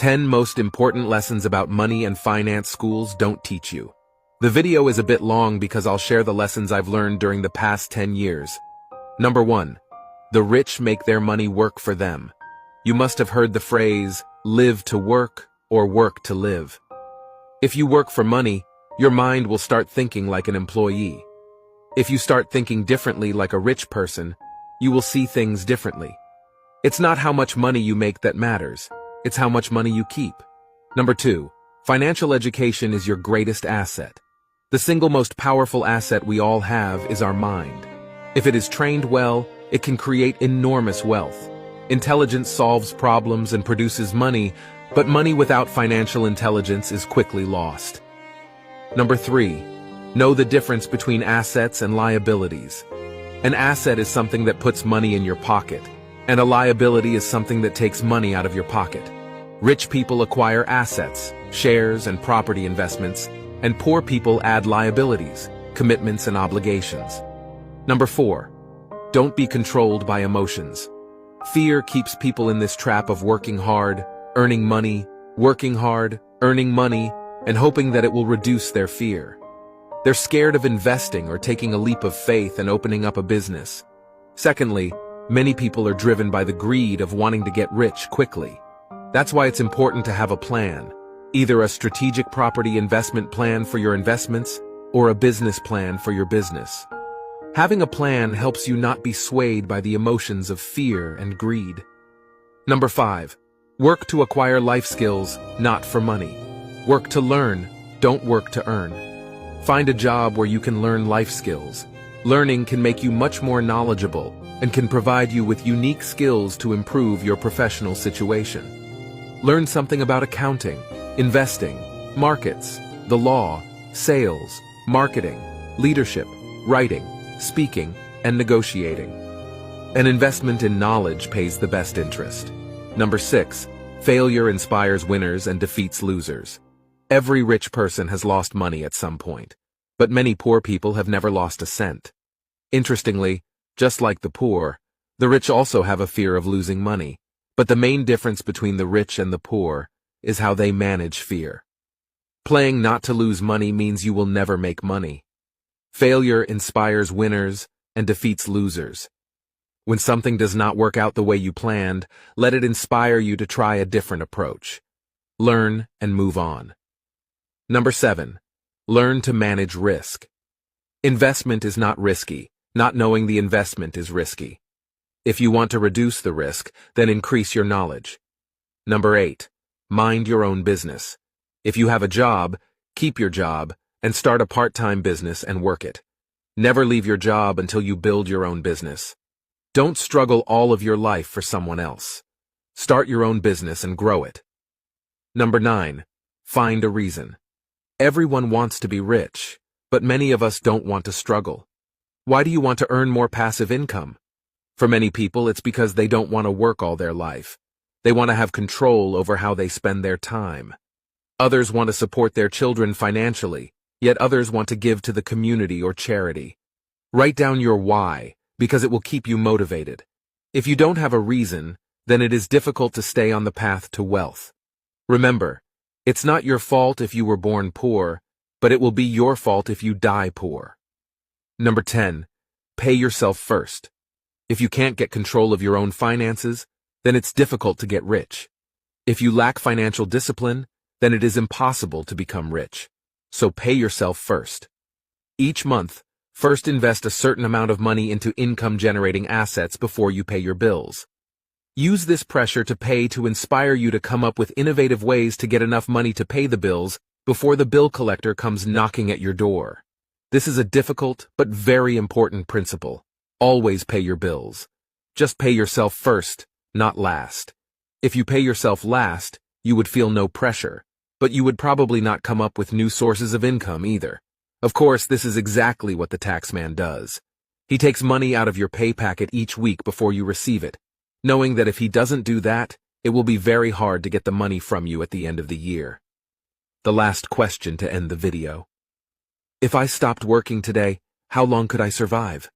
10 most important lessons about money and finance schools don't teach you. The video is a bit long because I'll share the lessons I've learned during the past 10 years. Number 1. The rich make their money work for them. You must have heard the phrase, live to work or work to live. If you work for money, your mind will start thinking like an employee. If you start thinking differently like a rich person, you will see things differently. It's not how much money you make that matters. It's how much money you keep. Number 2. Financial education is your greatest asset. The single most powerful asset we all have is our mind. If it is trained well, it can create enormous wealth. Intelligence solves problems and produces money, but money without financial intelligence is quickly lost. Number 3. Know the difference between assets and liabilities. An asset is something that puts money in your pocket, and a liability is something that takes money out of your pocket. Rich people acquire assets, shares, and property investments, and poor people add liabilities, commitments, and obligations. Number 4. Don't be controlled by emotions. Fear keeps people in this trap of working hard, earning money, working hard, earning money, and hoping that it will reduce their fear. They're scared of investing or taking a leap of faith and opening up a business. Secondly, many people are driven by the greed of wanting to get rich quickly. That's why it's important to have a plan, either a strategic property investment plan for your investments or a business plan for your business. Having a plan helps you not be swayed by the emotions of fear and greed. Number 5. Work to acquire life skills, not for money. Work to learn, don't work to earn. Find a job where you can learn life skills. Learning can make you much more knowledgeable and can provide you with unique skills to improve your professional situation. Learn something about accounting, investing, markets, the law, sales, marketing, leadership, writing, speaking, and negotiating. An investment in knowledge pays the best interest. Number 6. Failure inspires winners and defeats losers. Every rich person has lost money at some point, but many poor people have never lost a cent. Interestingly, just like the poor, the rich also have a fear of losing money, but the main difference between the rich and the poor is how they manage fear. Playing not to lose money means you will never make money. Failure inspires winners and defeats losers. When something does not work out the way you planned, let it inspire you to try a different approach. Learn and move on. Number 7. Learn to manage risk. Investment is not risky. Not knowing the investment is risky. If you want to reduce the risk, then increase your knowledge. Number 8. Mind your own business. If you have a job, keep your job and start a part-time business and work it. Never leave your job until you build your own business. Don't struggle all of your life for someone else. Start your own business and grow it. Number 9. Find a reason. Everyone wants to be rich, but many of us don't want to struggle. Why do you want to earn more passive income? For many people, it's because they don't want to work all their life. They want to have control over how they spend their time. Others want to support their children financially, yet others want to give to the community or charity. Write down your why, because it will keep you motivated. If you don't have a reason, then it is difficult to stay on the path to wealth. Remember, it's not your fault if you were born poor, but it will be your fault if you die poor. Number 10. Pay yourself first. If you can't get control of your own finances, then it's difficult to get rich. If you lack financial discipline, then it is impossible to become rich. So pay yourself first. Each month, first invest a certain amount of money into income-generating assets before you pay your bills. Use this pressure to pay to inspire you to come up with innovative ways to get enough money to pay the bills before the bill collector comes knocking at your door. This is a difficult but very important principle. Always pay your bills. Just pay yourself first, not last. If you pay yourself last, you would feel no pressure, but you would probably not come up with new sources of income either. Of course, this is exactly what the taxman does. He takes money out of your pay packet each week before you receive it, knowing that if he doesn't do that, it will be very hard to get the money from you at the end of the year. The last question to end the video. If I stopped working today, how long could I survive?